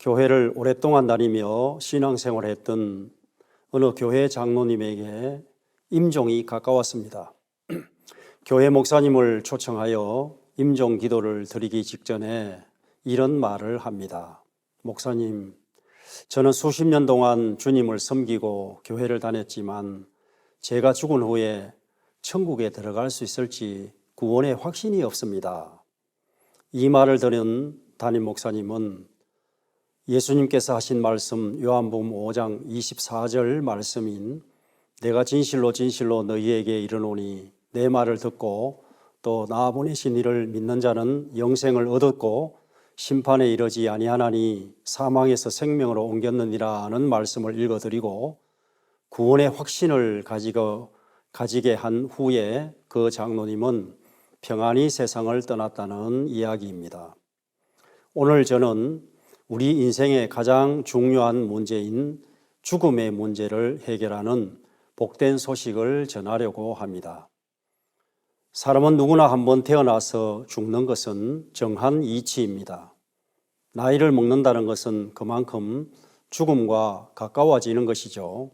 교회를 오랫동안 다니며 신앙생활을 했던 어느 교회 장로님에게 임종이 가까웠습니다. 교회 목사님을 초청하여 임종 기도를 드리기 직전에 이런 말을 합니다. 목사님, 저는 수십 년 동안 주님을 섬기고 교회를 다녔지만 제가 죽은 후에 천국에 들어갈 수 있을지 구원의 확신이 없습니다. 이 말을 들은 담임 목사님은 예수님께서 하신 말씀 요한복음 5장 24절 말씀인 내가 진실로 진실로 너희에게 이르노니 내 말을 듣고 또 나 보내신 이를 믿는 자는 영생을 얻었고 심판에 이르지 아니하나니 사망에서 생명으로 옮겼느니라는 말씀을 읽어드리고 구원의 확신을 가지게 한 후에 그 장로님은 평안히 세상을 떠났다는 이야기입니다. 오늘 저는 우리 인생의 가장 중요한 문제인 죽음의 문제를 해결하는 복된 소식을 전하려고 합니다. 사람은 누구나 한번 태어나서 죽는 것은 정한 이치입니다. 나이를 먹는다는 것은 그만큼 죽음과 가까워지는 것이죠.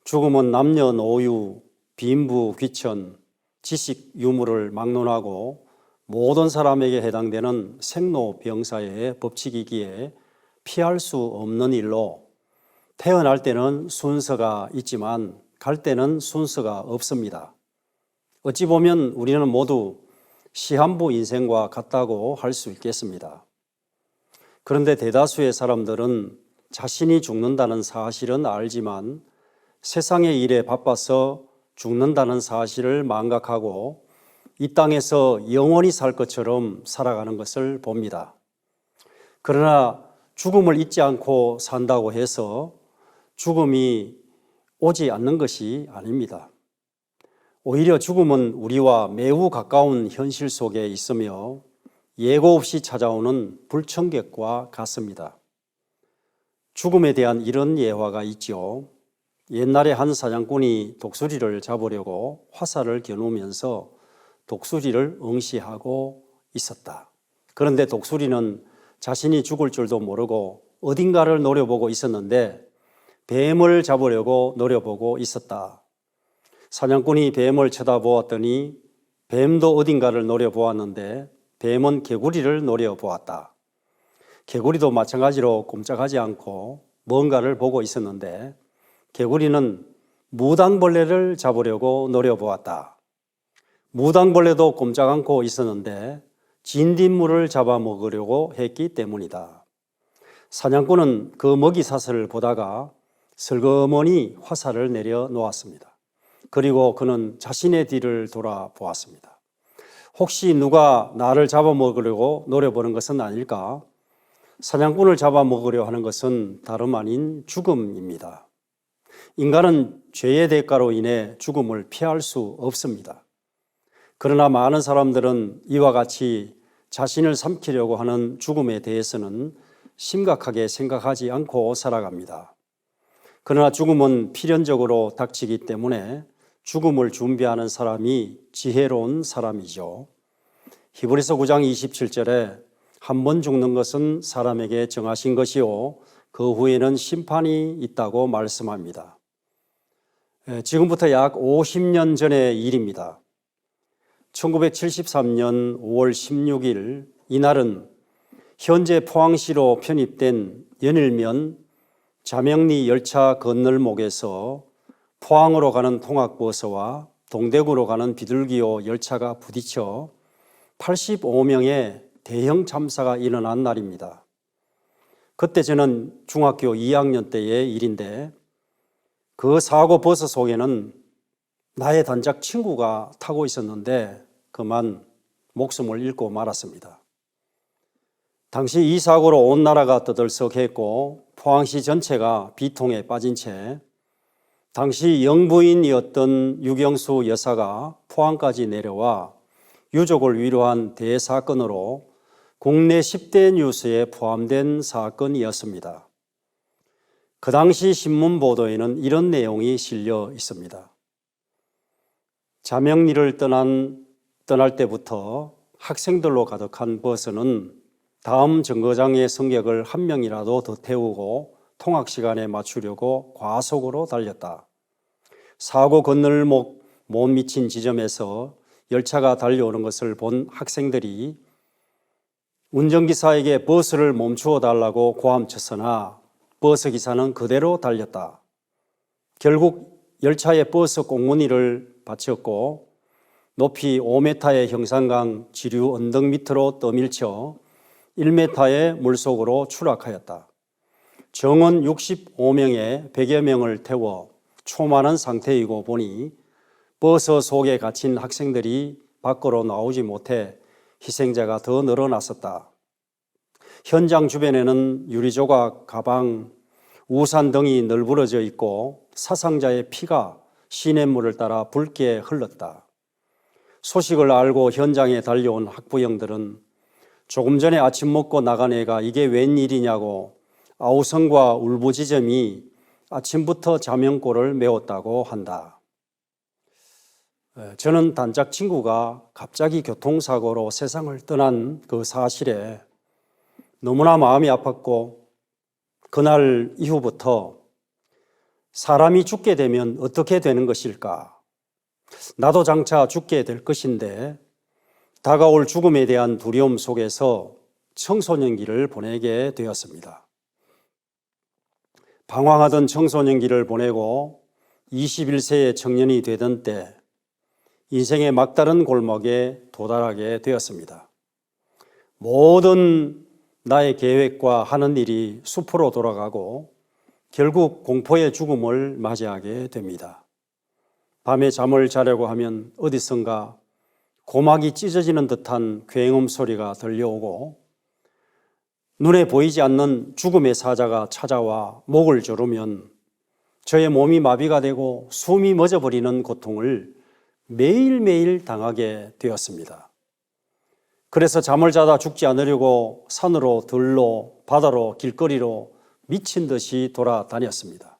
죽음은 남녀노유, 빈부, 귀천, 지식, 유무를 막론하고 모든 사람에게 해당되는 생로병사의 법칙이기에 피할 수 없는 일로 태어날 때는 순서가 있지만 갈 때는 순서가 없습니다. 어찌 보면 우리는 모두 시한부 인생과 같다고 할 수 있겠습니다. 그런데 대다수의 사람들은 자신이 죽는다는 사실은 알지만 세상의 일에 바빠서 죽는다는 사실을 망각하고 이 땅에서 영원히 살 것처럼 살아가는 것을 봅니다. 그러나 죽음을 잊지 않고 산다고 해서 죽음이 오지 않는 것이 아닙니다. 오히려 죽음은 우리와 매우 가까운 현실 속에 있으며 예고 없이 찾아오는 불청객과 같습니다. 죽음에 대한 이런 예화가 있죠. 옛날에 한 사냥꾼이 독수리를 잡으려고 화살을 겨누면서 독수리를 응시하고 있었다. 그런데 독수리는 자신이 죽을 줄도 모르고 어딘가를 노려보고 있었는데 뱀을 잡으려고 노려보고 있었다. 사냥꾼이 뱀을 쳐다보았더니 뱀도 어딘가를 노려보았는데 뱀은 개구리를 노려보았다. 개구리도 마찬가지로 꼼짝하지 않고 뭔가를 보고 있었는데 개구리는 무당벌레를 잡으려고 노려보았다. 무당벌레도 꼼짝 않고 있었는데 진딧물을 잡아먹으려고 했기 때문이다. 사냥꾼은 그 먹이사슬을 보다가 슬그머니 화살을 내려놓았습니다. 그리고 그는 자신의 뒤를 돌아보았습니다. 혹시 누가 나를 잡아먹으려고 노려보는 것은 아닐까? 사냥꾼을 잡아먹으려 하는 것은 다름 아닌 죽음입니다. 인간은 죄의 대가로 인해 죽음을 피할 수 없습니다. 그러나 많은 사람들은 이와 같이 자신을 삼키려고 하는 죽음에 대해서는 심각하게 생각하지 않고 살아갑니다. 그러나 죽음은 필연적으로 닥치기 때문에 죽음을 준비하는 사람이 지혜로운 사람이죠. 히브리서 9장 27절에 한 번 죽는 것은 사람에게 정하신 것이요 그 후에는 심판이 있다고 말씀합니다. 지금부터 약 50년 전의 일입니다. 1973년 5월 16일 이날은 현재 포항시로 편입된 연일면 자명리 열차 건널목에서 포항으로 가는 통학버스와 동대구로 가는 비둘기호 열차가 부딪혀 85명의 대형 참사가 일어난 날입니다. 그때 저는 중학교 2학년 때의 일인데 그 사고 버스 속에는 나의 단짝 친구가 타고 있었는데 그만 목숨을 잃고 말았습니다. 당시 이 사고로 온 나라가 떠들썩했고 포항시 전체가 비통에 빠진 채 당시 영부인이었던 유경수 여사가 포항까지 내려와 유족을 위로한 대사건으로 국내 10대 뉴스에 포함된 사건이었습니다. 그 당시 신문 보도에는 이런 내용이 실려 있습니다. 자명리를 떠날 때부터 학생들로 가득한 버스는 다음 정거장의 승객을 한 명이라도 더 태우고 통학 시간에 맞추려고 과속으로 달렸다. 사고 건널목 못 미친 지점에서 열차가 달려오는 것을 본 학생들이 운전기사에게 버스를 멈추어 달라고 고함쳤으나 버스기사는 그대로 달렸다. 결국 열차에 버스 꽁무니를 받쳤고 높이 5m의 형산강 지류 언덕 밑으로 떠밀쳐 1m의 물속으로 추락하였다. 정원 65명에 100여 명을 태워 초만한 상태이고 보니 버스 속에 갇힌 학생들이 밖으로 나오지 못해 희생자가 더 늘어났었다. 현장 주변에는 유리조각, 가방, 우산 등이 널브러져 있고 사상자의 피가 시냇물을 따라 붉게 흘렀다. 소식을 알고 현장에 달려온 학부형들은 조금 전에 아침 먹고 나간 애가 이게 웬일이냐고 아우성과 울부짖음이 아침부터 자명골을 메웠다고 한다. 저는 단짝 친구가 갑자기 교통사고로 세상을 떠난 그 사실에 너무나 마음이 아팠고 그날 이후부터 사람이 죽게 되면 어떻게 되는 것일까? 나도 장차 죽게 될 것인데 다가올 죽음에 대한 두려움 속에서 청소년기를 보내게 되었습니다. 방황하던 청소년기를 보내고 21세의 청년이 되던 때 인생의 막다른 골목에 도달하게 되었습니다. 모든 나의 계획과 하는 일이 숲으로 돌아가고 결국 공포의 죽음을 맞이하게 됩니다. 밤에 잠을 자려고 하면 어디선가 고막이 찢어지는 듯한 굉음 소리가 들려오고 눈에 보이지 않는 죽음의 사자가 찾아와 목을 조르면 저의 몸이 마비가 되고 숨이 멎어버리는 고통을 매일매일 당하게 되었습니다. 그래서 잠을 자다 죽지 않으려고 산으로 들로 바다로 길거리로 미친 듯이 돌아다녔습니다.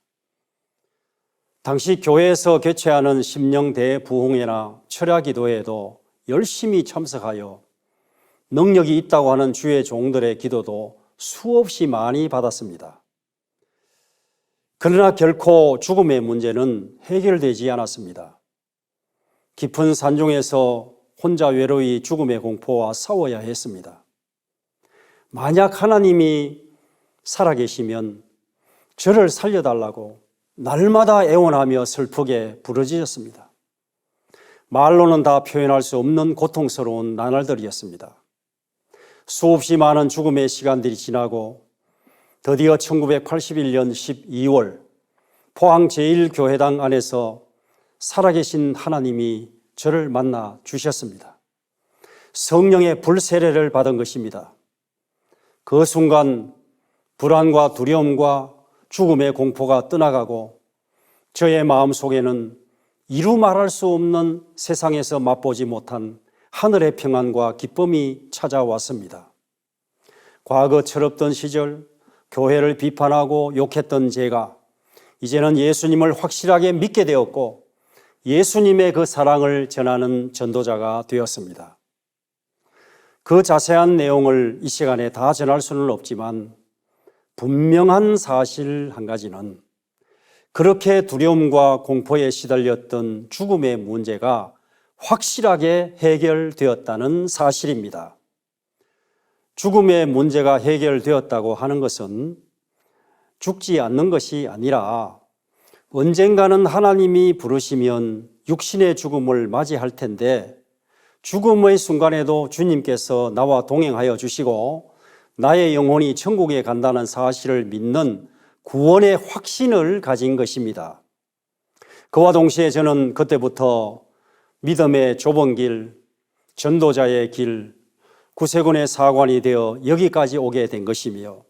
당시 교회에서 개최하는 심령 대부흥회나 철야기도에도 열심히 참석하여 능력이 있다고 하는 주의 종들의 기도도 수없이 많이 받았습니다. 그러나 결코 죽음의 문제는 해결되지 않았습니다. 깊은 산중에서 혼자 외로이 죽음의 공포와 싸워야 했습니다. 만약 하나님이 살아계시면 저를 살려달라고 날마다 애원하며 슬프게 부르짖었습니다. 말로는 다 표현할 수 없는 고통스러운 나날들이었습니다. 수없이 많은 죽음의 시간들이 지나고 드디어 1981년 12월 포항 제1교회당 안에서 살아계신 하나님이 저를 만나 주셨습니다. 성령의 불세례를 받은 것입니다. 그 순간 불안과 두려움과 죽음의 공포가 떠나가고 저의 마음속에는 이루 말할 수 없는 세상에서 맛보지 못한 하늘의 평안과 기쁨이 찾아왔습니다. 과거 철없던 시절 교회를 비판하고 욕했던 제가 이제는 예수님을 확실하게 믿게 되었고 예수님의 그 사랑을 전하는 전도자가 되었습니다. 그 자세한 내용을 이 시간에 다 전할 수는 없지만 분명한 사실 한 가지는 그렇게 두려움과 공포에 시달렸던 죽음의 문제가 확실하게 해결되었다는 사실입니다. 죽음의 문제가 해결되었다고 하는 것은 죽지 않는 것이 아니라 언젠가는 하나님이 부르시면 육신의 죽음을 맞이할 텐데 죽음의 순간에도 주님께서 나와 동행하여 주시고 나의 영혼이 천국에 간다는 사실을 믿는 구원의 확신을 가진 것입니다. 그와 동시에 저는 그때부터 믿음의 좁은 길, 전도자의 길, 구세군의 사관이 되어 여기까지 오게 된 것이며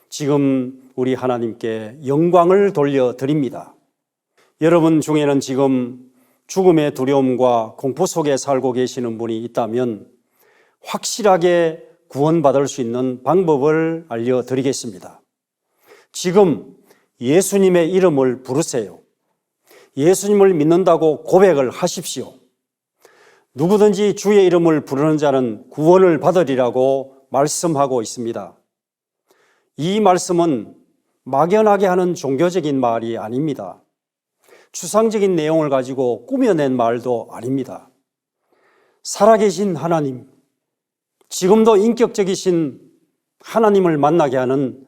지금 우리 하나님께 영광을 돌려드립니다. 여러분 중에는 지금 죽음의 두려움과 공포 속에 살고 계시는 분이 있다면 확실하게 구원받을 수 있는 방법을 알려드리겠습니다. 지금 예수님의 이름을 부르세요. 예수님을 믿는다고 고백을 하십시오. 누구든지 주의 이름을 부르는 자는 구원을 받으리라고 말씀하고 있습니다. 이 말씀은 막연하게 하는 종교적인 말이 아닙니다. 추상적인 내용을 가지고 꾸며낸 말도 아닙니다. 살아계신 하나님, 지금도 인격적이신 하나님을 만나게 하는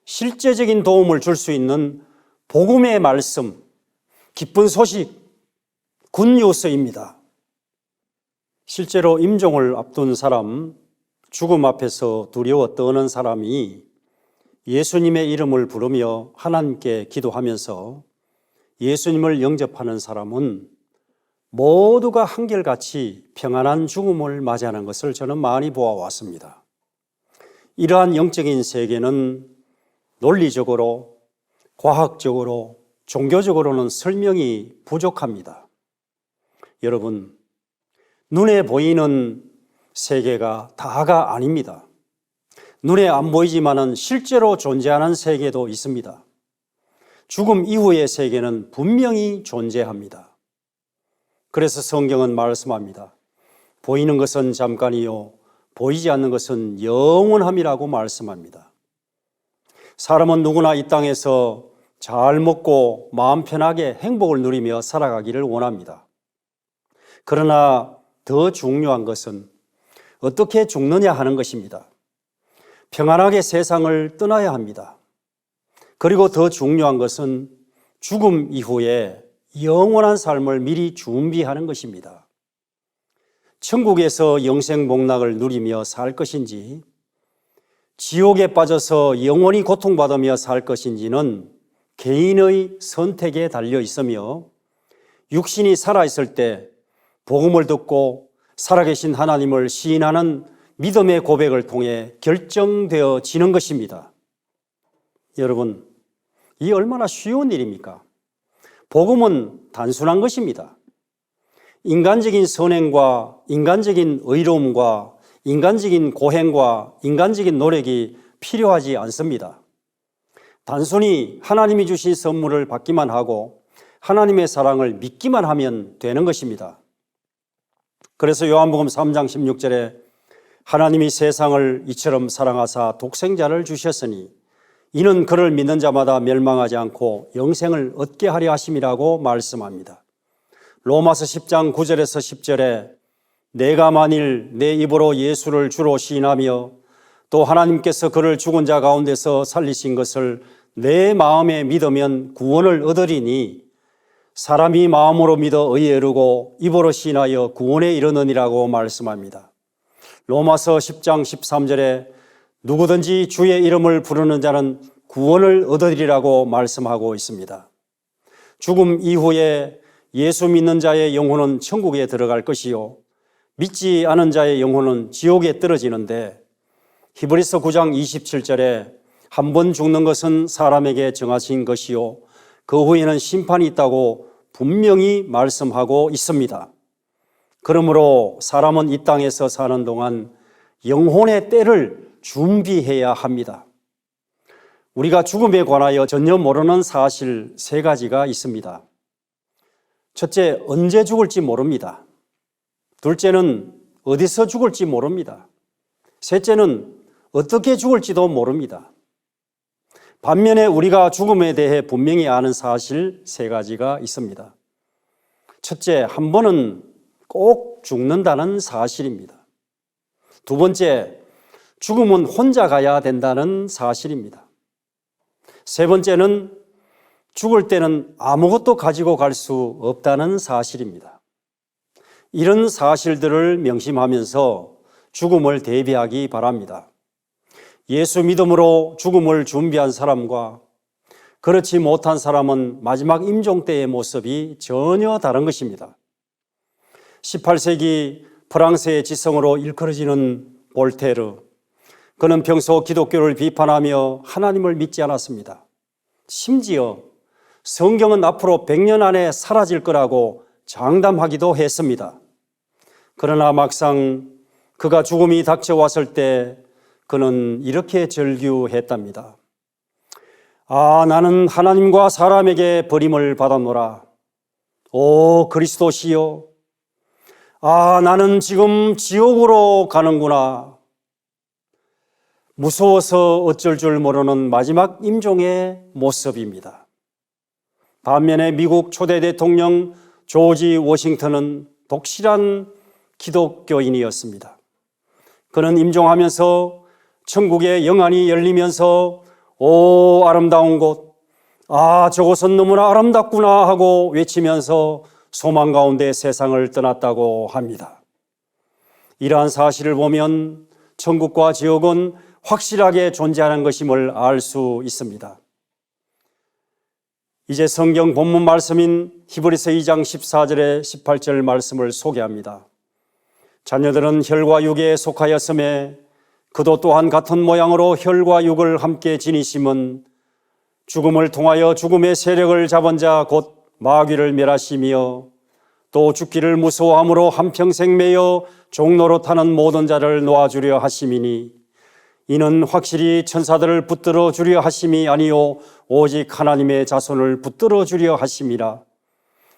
실제적인 도움을 줄 수 있는 복음의 말씀, 기쁜 소식, 굿뉴스입니다. 실제로 임종을 앞둔 사람, 죽음 앞에서 두려워 떠는 사람이 예수님의 이름을 부르며 하나님께 기도하면서 예수님을 영접하는 사람은 모두가 한결같이 평안한 죽음을 맞이하는 것을 저는 많이 보아왔습니다. 이러한 영적인 세계는 논리적으로, 과학적으로, 종교적으로는 설명이 부족합니다. 여러분, 눈에 보이는 세계가 다가 아닙니다. 눈에 안 보이지만은 실제로 존재하는 세계도 있습니다. 죽음 이후의 세계는 분명히 존재합니다. 그래서 성경은 말씀합니다. 보이는 것은 잠깐이요, 보이지 않는 것은 영원함이라고 말씀합니다. 사람은 누구나 이 땅에서 잘 먹고 마음 편하게 행복을 누리며 살아가기를 원합니다. 그러나 더 중요한 것은 어떻게 죽느냐 하는 것입니다. 평안하게 세상을 떠나야 합니다. 그리고 더 중요한 것은 죽음 이후에 영원한 삶을 미리 준비하는 것입니다. 천국에서 영생복락을 누리며 살 것인지, 지옥에 빠져서 영원히 고통받으며 살 것인지는 개인의 선택에 달려 있으며, 육신이 살아있을 때 복음을 듣고 살아계신 하나님을 시인하는 믿음의 고백을 통해 결정되어지는 것입니다. 여러분, 이 얼마나 쉬운 일입니까? 복음은 단순한 것입니다. 인간적인 선행과 인간적인 의로움과 인간적인 고행과 인간적인 노력이 필요하지 않습니다. 단순히 하나님이 주신 선물을 받기만 하고 하나님의 사랑을 믿기만 하면 되는 것입니다. 그래서 요한복음 3장 16절에 하나님이 세상을 이처럼 사랑하사 독생자를 주셨으니 이는 그를 믿는 자마다 멸망하지 않고 영생을 얻게 하려 하심이라고 말씀합니다. 로마서 10장 9절에서 10절에 내가 만일 내 입으로 예수를 주로 시인하며 또 하나님께서 그를 죽은 자 가운데서 살리신 것을 내 마음에 믿으면 구원을 얻으리니 사람이 마음으로 믿어 의에 이르고 입으로 시인하여 구원에 이르느니라고 말씀합니다. 로마서 10장 13절에 누구든지 주의 이름을 부르는 자는 구원을 얻으리라고 말씀하고 있습니다. 죽음 이후에 예수 믿는 자의 영혼은 천국에 들어갈 것이요 믿지 않은 자의 영혼은 지옥에 떨어지는데, 히브리서 9장 27절에 한 번 죽는 것은 사람에게 정하신 것이요 그 후에는 심판이 있다고 분명히 말씀하고 있습니다. 그러므로 사람은 이 땅에서 사는 동안 영혼의 때를 준비해야 합니다. 우리가 죽음에 관하여 전혀 모르는 사실 3가지가 있습니다. 첫째, 언제 죽을지 모릅니다. 둘째는 어디서 죽을지 모릅니다. 셋째는 어떻게 죽을지도 모릅니다. 반면에 우리가 죽음에 대해 분명히 아는 사실 3가지가 있습니다. 첫째, 한 번은 꼭 죽는다는 사실입니다. 두 번째, 죽음은 혼자 가야 된다는 사실입니다. 세 번째는 죽을 때는 아무것도 가지고 갈 수 없다는 사실입니다. 이런 사실들을 명심하면서 죽음을 대비하기 바랍니다. 예수 믿음으로 죽음을 준비한 사람과 그렇지 못한 사람은 마지막 임종 때의 모습이 전혀 다른 것입니다. 18세기 프랑스의 지성으로 일컬어지는 볼테르, 그는 평소 기독교를 비판하며 하나님을 믿지 않았습니다. 심지어 성경은 앞으로 100년 안에 사라질 거라고 장담하기도 했습니다. 그러나 막상 그가 죽음이 닥쳐왔을 때 그는 이렇게 절규했답니다. 아, 나는 하나님과 사람에게 버림을 받았노라. 오 그리스도시여, 아, 나는 지금 지옥으로 가는구나. 무서워서 어쩔 줄 모르는 마지막 임종의 모습입니다. 반면에 미국 초대 대통령 조지 워싱턴은 독실한 기독교인이었습니다. 그는 임종하면서 천국의 영안이 열리면서 오 아름다운 곳, 아 저곳은 너무나 아름답구나 하고 외치면서 소망 가운데 세상을 떠났다고 합니다. 이러한 사실을 보면 천국과 지옥은 확실하게 존재하는 것임을 알 수 있습니다. 이제 성경 본문 말씀인 히브리서 2장 14절에 18절 말씀을 소개합니다. 자녀들은 혈과 육에 속하였음에 그도 또한 같은 모양으로 혈과 육을 함께 지니심은 죽음을 통하여 죽음의 세력을 잡은 자 곧 마귀를 멸하시며 또 죽기를 무서워함으로 한평생 매여 종로로 타는 모든 자를 놓아주려 하심이니 이는 확실히 천사들을 붙들어 주려 하심이 아니요 오직 하나님의 자손을 붙들어 주려 하심이라.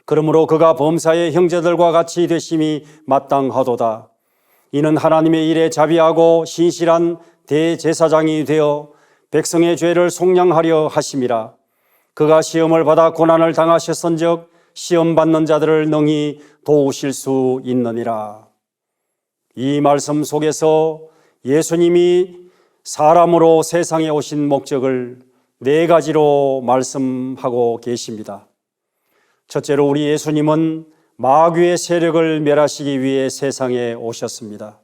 그러므로 그가 범사의 형제들과 같이 되심이 마땅하도다. 이는 하나님의 일에 자비하고 신실한 대제사장이 되어 백성의 죄를 속량하려 하심이라. 그가 시험을 받아 고난을 당하셨은즉 시험 받는 자들을 능히 도우실 수 있느니라. 이 말씀 속에서 예수님이 사람으로 세상에 오신 목적을 네 가지로 말씀하고 계십니다. 첫째로 우리 예수님은 마귀의 세력을 멸하시기 위해 세상에 오셨습니다.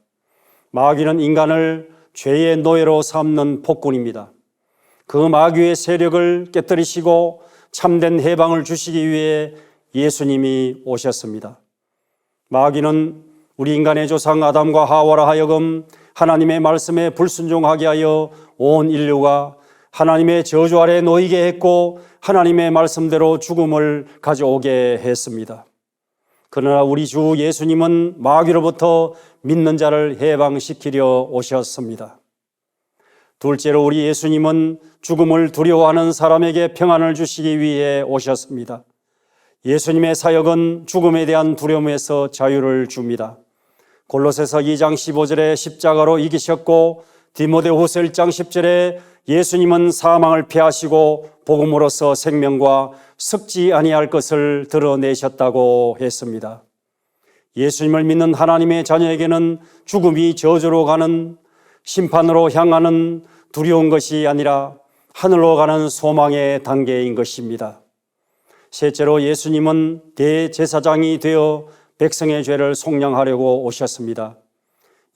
마귀는 인간을 죄의 노예로 삼는 폭군입니다. 그 마귀의 세력을 깨뜨리시고 참된 해방을 주시기 위해 예수님이 오셨습니다. 마귀는 우리 인간의 조상 아담과 하와라 하여금 하나님의 말씀에 불순종하게 하여 온 인류가 하나님의 저주 아래 놓이게 했고 하나님의 말씀대로 죽음을 가져오게 했습니다. 그러나 우리 주 예수님은 마귀로부터 믿는 자를 해방시키려 오셨습니다. 둘째로 우리 예수님은 죽음을 두려워하는 사람에게 평안을 주시기 위해 오셨습니다. 예수님의 사역은 죽음에 대한 두려움에서 자유를 줍니다. 골로새서 2장 15절에 십자가로 이기셨고 디모데후서 1장 10절에 예수님은 사망을 피하시고 복음으로써 생명과 썩지 아니할 것을 드러내셨다고 했습니다. 예수님을 믿는 하나님의 자녀에게는 죽음이 저주로 가는 심판으로 향하는 두려운 것이 아니라 하늘로 가는 소망의 단계인 것입니다. 셋째로 예수님은 대제사장이 되어 백성의 죄를 속량하려고 오셨습니다.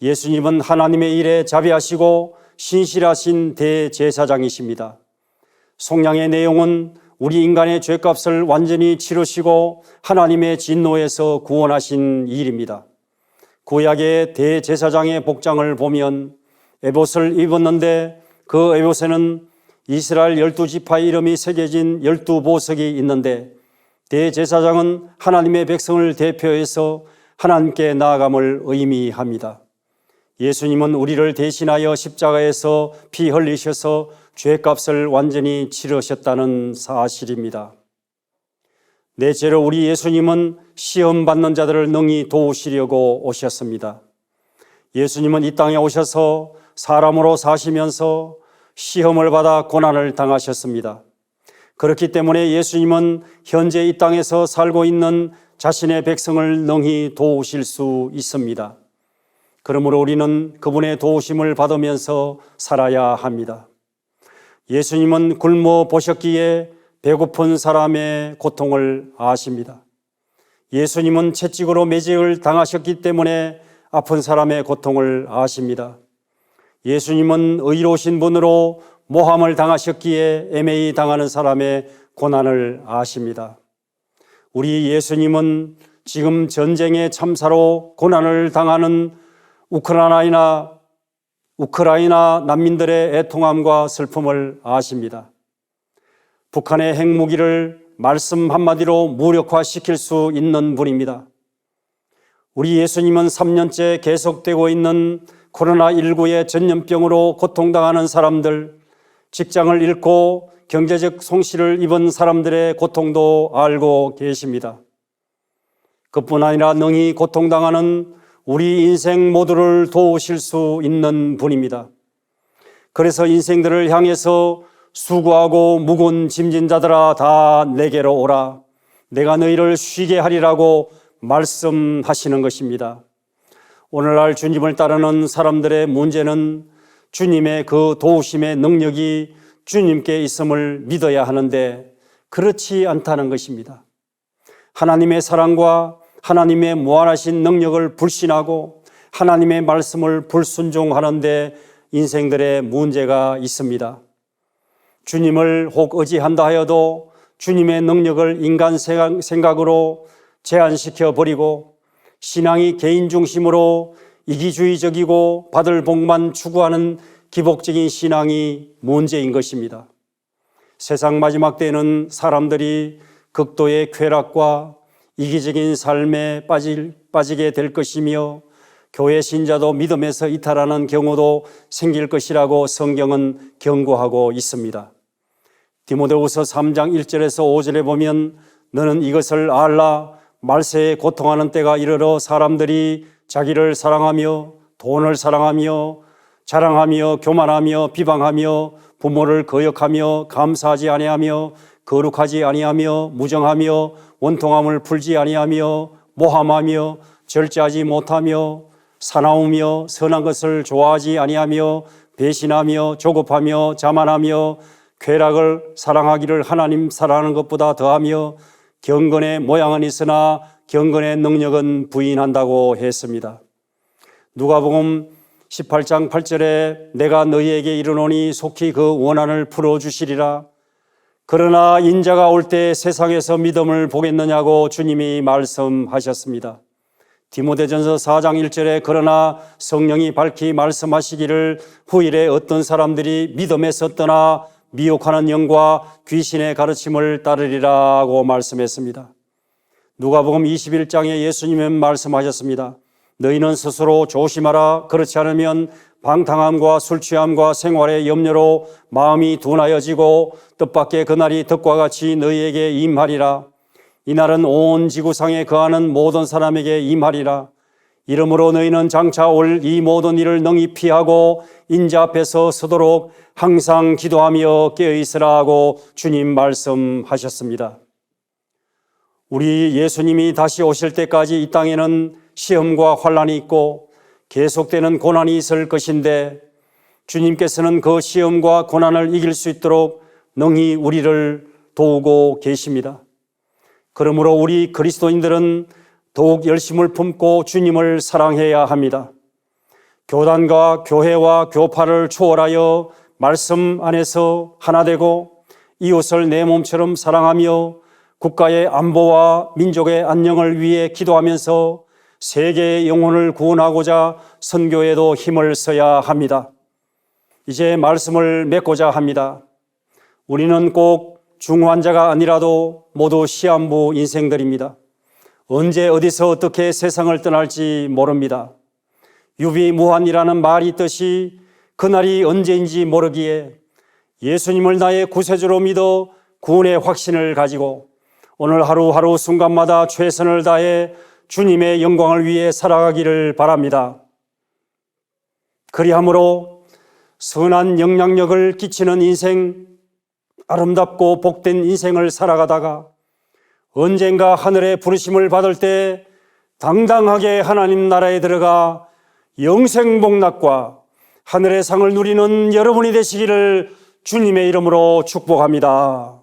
예수님은 하나님의 일에 자비하시고 신실하신 대제사장이십니다. 속량의 내용은 우리 인간의 죄값을 완전히 치르시고 하나님의 진노에서 구원하신 일입니다. 구약의 대제사장의 복장을 보면 에봇을 입었는데 그 에봇에는 이스라엘 12지파의 이름이 새겨진 12보석이 있는데 대제사장은 하나님의 백성을 대표해서 하나님께 나아감을 의미합니다. 예수님은 우리를 대신하여 십자가에서 피 흘리셔서 죄값을 완전히 치르셨다는 사실입니다. 넷째로 우리 예수님은 시험 받는 자들을 능히 도우시려고 오셨습니다. 예수님은 이 땅에 오셔서 사람으로 사시면서 시험을 받아 고난을 당하셨습니다. 그렇기 때문에 예수님은 현재 이 땅에서 살고 있는 자신의 백성을 능히 도우실 수 있습니다. 그러므로 우리는 그분의 도우심을 받으면서 살아야 합니다. 예수님은 굶어 보셨기에 배고픈 사람의 고통을 아십니다. 예수님은 채찍으로 매직을 당하셨기 때문에 아픈 사람의 고통을 아십니다. 예수님은 의로우신 분으로 모함을 당하셨기에 애매히 당하는 사람의 고난을 아십니다. 우리 예수님은 지금 전쟁의 참사로 고난을 당하는 우크라이나 난민들의 애통함과 슬픔을 아십니다. 북한의 핵무기를 말씀 한마디로 무력화시킬 수 있는 분입니다. 우리 예수님은 3년째 계속되고 있는 코로나19의 전염병으로 고통당하는 사람들, 직장을 잃고 경제적 손실을 입은 사람들의 고통도 알고 계십니다. 그뿐 아니라 능히 고통당하는 우리 인생 모두를 도우실 수 있는 분입니다. 그래서 인생들을 향해서 수고하고 무거운 짐진 자들아 다 내게로 오라. 내가 너희를 쉬게 하리라고 말씀하시는 것입니다. 오늘날 주님을 따르는 사람들의 문제는 주님의 그 도우심의 능력이 주님께 있음을 믿어야 하는데 그렇지 않다는 것입니다. 하나님의 사랑과 하나님의 무한하신 능력을 불신하고 하나님의 말씀을 불순종하는데 인생들의 문제가 있습니다. 주님을 혹 의지한다 하여도 주님의 능력을 인간 생각으로 제한시켜 버리고 신앙이 개인 중심으로 이기주의적이고 받을 복만 추구하는 기복적인 신앙이 문제인 것입니다. 세상 마지막 때에는 사람들이 극도의 쾌락과 이기적인 삶에 빠지게 될 것이며 교회 신자도 믿음에서 이탈하는 경우도 생길 것이라고 성경은 경고하고 있습니다. 디모데후서 3장 1절에서 5절에 보면 너는 이것을 알라. 말세에 고통하는 때가 이르러 사람들이 자기를 사랑하며 돈을 사랑하며 자랑하며 교만하며 비방하며 부모를 거역하며 감사하지 아니하며 거룩하지 아니하며 무정하며 원통함을 풀지 아니하며 모함하며 절제하지 못하며 사나우며 선한 것을 좋아하지 아니하며 배신하며 조급하며 자만하며 쾌락을 사랑하기를 하나님 사랑하는 것보다 더하며 경건의 모양은 있으나 경건의 능력은 부인한다고 했습니다. 누가복음 18장 8절에 내가 너희에게 이르노니 속히 그 원한을 풀어주시리라. 그러나 인자가 올 때 세상에서 믿음을 보겠느냐고 주님이 말씀하셨습니다. 디모데전서 4장 1절에 그러나 성령이 밝히 말씀하시기를 후일에 어떤 사람들이 믿음에서 떠나 미혹하는 영과 귀신의 가르침을 따르리라고 말씀했습니다. 누가복음 21장에 예수님은 말씀하셨습니다. 너희는 스스로 조심하라. 그렇지 않으면 방탕함과 술취함과 생활의 염려로 마음이 둔하여지고 뜻밖의 그날이 덕과 같이 너희에게 임하리라. 이날은 온 지구상에 거하는 모든 사람에게 임하리라. 이러므로 너희는 장차 올 이 모든 일을 능히 피하고 인자 앞에서 서도록 항상 기도하며 깨어있으라 하고 주님 말씀하셨습니다. 우리 예수님이 다시 오실 때까지 이 땅에는 시험과 환난이 있고 계속되는 고난이 있을 것인데 주님께서는 그 시험과 고난을 이길 수 있도록 능히 우리를 도우고 계십니다. 그러므로 우리 그리스도인들은 더욱 열심을 품고 주님을 사랑해야 합니다. 교단과 교회와 교파를 초월하여 말씀 안에서 하나 되고 이웃을 내 몸처럼 사랑하며 국가의 안보와 민족의 안녕을 위해 기도하면서 세계의 영혼을 구원하고자 선교에도 힘을 써야 합니다. 이제 말씀을 맺고자 합니다. 우리는 꼭 중환자가 아니라도 모두 시한부 인생들입니다. 언제 어디서 어떻게 세상을 떠날지 모릅니다. 유비무환이라는 말이 있듯이 그날이 언제인지 모르기에 예수님을 나의 구세주로 믿어 구원의 확신을 가지고 오늘 하루하루 순간마다 최선을 다해 주님의 영광을 위해 살아가기를 바랍니다. 그리함으로 선한 영향력을 끼치는 인생, 아름답고 복된 인생을 살아가다가 언젠가 하늘의 부르심을 받을 때 당당하게 하나님 나라에 들어가 영생복락과 하늘의 상을 누리는 여러분이 되시기를 주님의 이름으로 축복합니다.